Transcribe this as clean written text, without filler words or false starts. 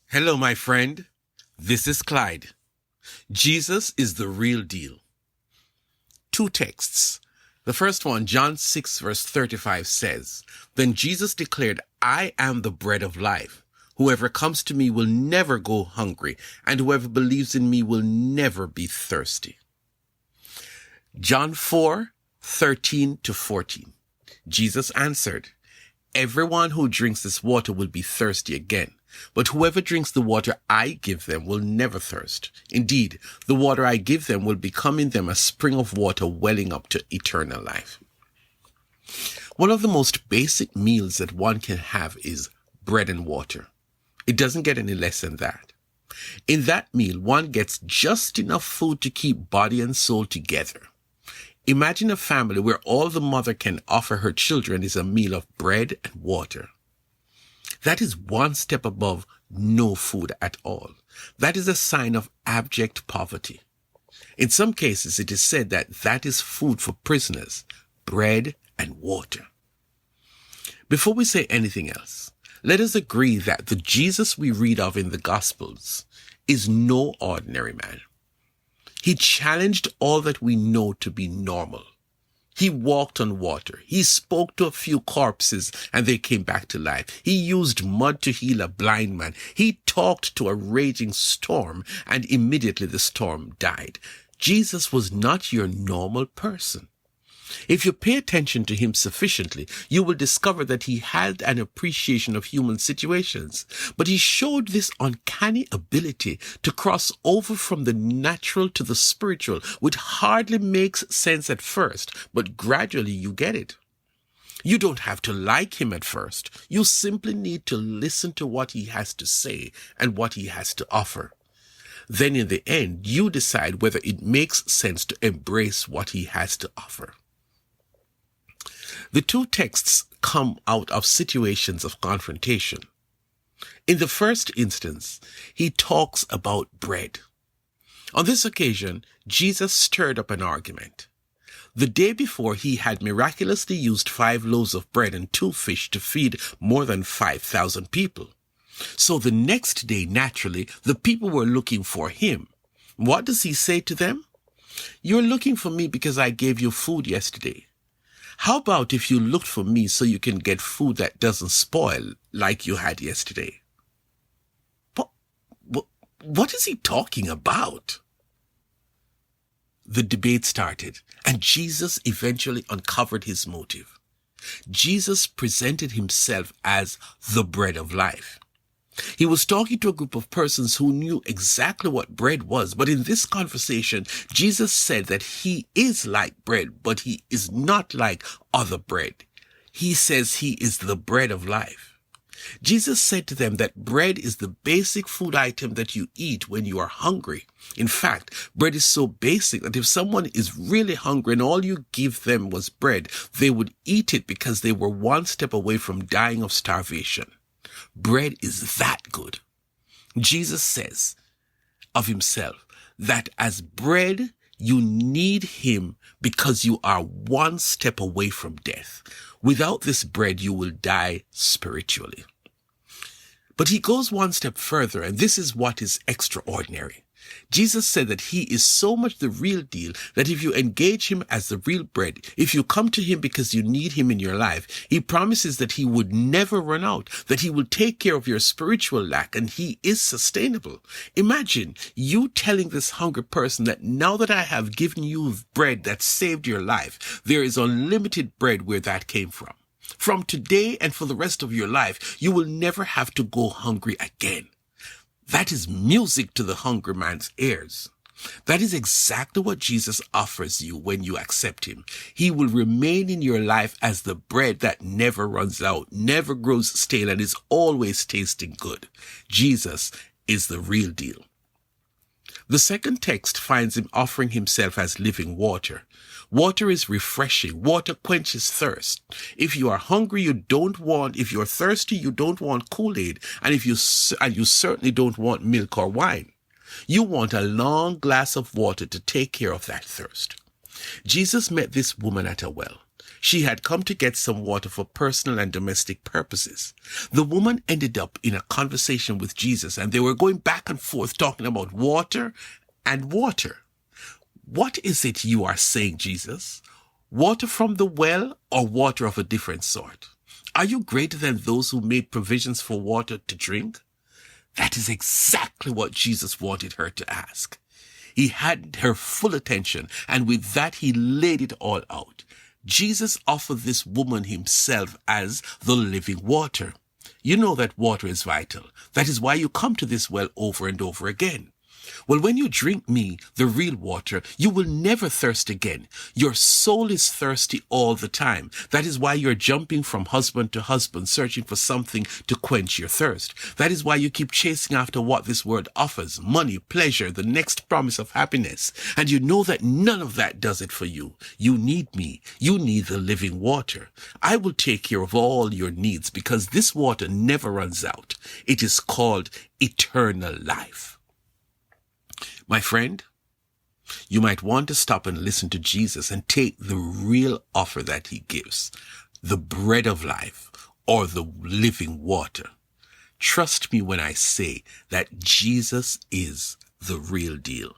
Hello, my friend. This is Clyde. Jesus is the real deal. Two texts. The first one, John 6, verse 35 says, "Then Jesus declared, I am the bread of life. Whoever comes to me will never go hungry, and whoever believes in me will never be thirsty." John 4:13 to 14. Jesus answered, "Everyone who drinks this water will be thirsty again. But whoever drinks the water I give them will never thirst. Indeed, the water I give them will become in them a spring of water welling up to eternal life." One of the most basic meals that one can have is bread and water. It doesn't get any less than that. In that meal, one gets just enough food to keep body and soul together. Imagine a family where all the mother can offer her children is a meal of bread and water. That is one step above no food at all. That is a sign of abject poverty. In some cases, it is said that that is food for prisoners, bread and water. Before we say anything else, let us agree that the Jesus we read of in the Gospels is no ordinary man. He challenged all that we know to be normal. He walked on water. He spoke to a few corpses and they came back to life. He used mud to heal a blind man. He talked to a raging storm and immediately the storm died. Jesus was not your normal person. If you pay attention to him sufficiently, you will discover that he had an appreciation of human situations, but he showed this uncanny ability to cross over from the natural to the spiritual, which hardly makes sense at first, but gradually you get it. You don't have to like him at first. You simply need to listen to what he has to say and what he has to offer. Then in the end, you decide whether it makes sense to embrace what he has to offer. The two texts come out of situations of confrontation. In the first instance, he talks about bread. On this occasion, Jesus stirred up an argument. The day before, he had miraculously used 5 loaves of bread and 2 fish to feed more than 5,000 people. So the next day, naturally, the people were looking for him. What does he say to them? "You're looking for me because I gave you food yesterday. How about if you looked for me so you can get food that doesn't spoil like you had yesterday?" What is he talking about? The debate started, and Jesus eventually uncovered his motive. Jesus presented himself as the bread of life. He was talking to a group of persons who knew exactly what bread was, but in this conversation, Jesus said that he is like bread, but he is not like other bread. He says he is the bread of life. Jesus said to them that bread is the basic food item that you eat when you are hungry. In fact, bread is so basic that if someone is really hungry and all you give them was bread, they would eat it because they were one step away from dying of starvation. Bread is that good. Jesus says of himself that as bread, you need him because you are one step away from death. Without this bread, you will die spiritually. But he goes one step further, and this is what is extraordinary. Jesus said that he is so much the real deal that if you engage him as the real bread, if you come to him because you need him in your life, he promises that he would never run out, that he will take care of your spiritual lack, and he is sustainable. Imagine you telling this hungry person that now that I have given you bread that saved your life, there is unlimited bread where that came from. From today and for the rest of your life, you will never have to go hungry again. That is music to the hungry man's ears. That is exactly what Jesus offers you when you accept him. He will remain in your life as the bread that never runs out, never grows stale, and is always tasting good. Jesus is the real deal. The second text finds him offering himself as living water. Water is refreshing. Water quenches thirst. If you are hungry, if you're thirsty, you don't want Kool-Aid. And you certainly don't want milk or wine. You want a long glass of water to take care of that thirst. Jesus met this woman at a well. She had come to get some water for personal and domestic purposes. The woman ended up in a conversation with Jesus, and they were going back and forth talking about water and water. What is it you are saying, Jesus? Water from the well or water of a different sort? Are you greater than those who made provisions for water to drink? That is exactly what Jesus wanted her to ask. He had her full attention, and with that he laid it all out. Jesus offered this woman himself as the living water. You know that water is vital. That is why you come to this well over and over again. Well, when you drink me, the real water, you will never thirst again. Your soul is thirsty all the time. That is why you're jumping from husband to husband, searching for something to quench your thirst. That is why you keep chasing after what this world offers: money, pleasure, the next promise of happiness. And you know that none of that does it for you. You need me. You need the living water. I will take care of all your needs because this water never runs out. It is called eternal life. My friend, you might want to stop and listen to Jesus and take the real offer that he gives, the bread of life or the living water. Trust me when I say that Jesus is the real deal.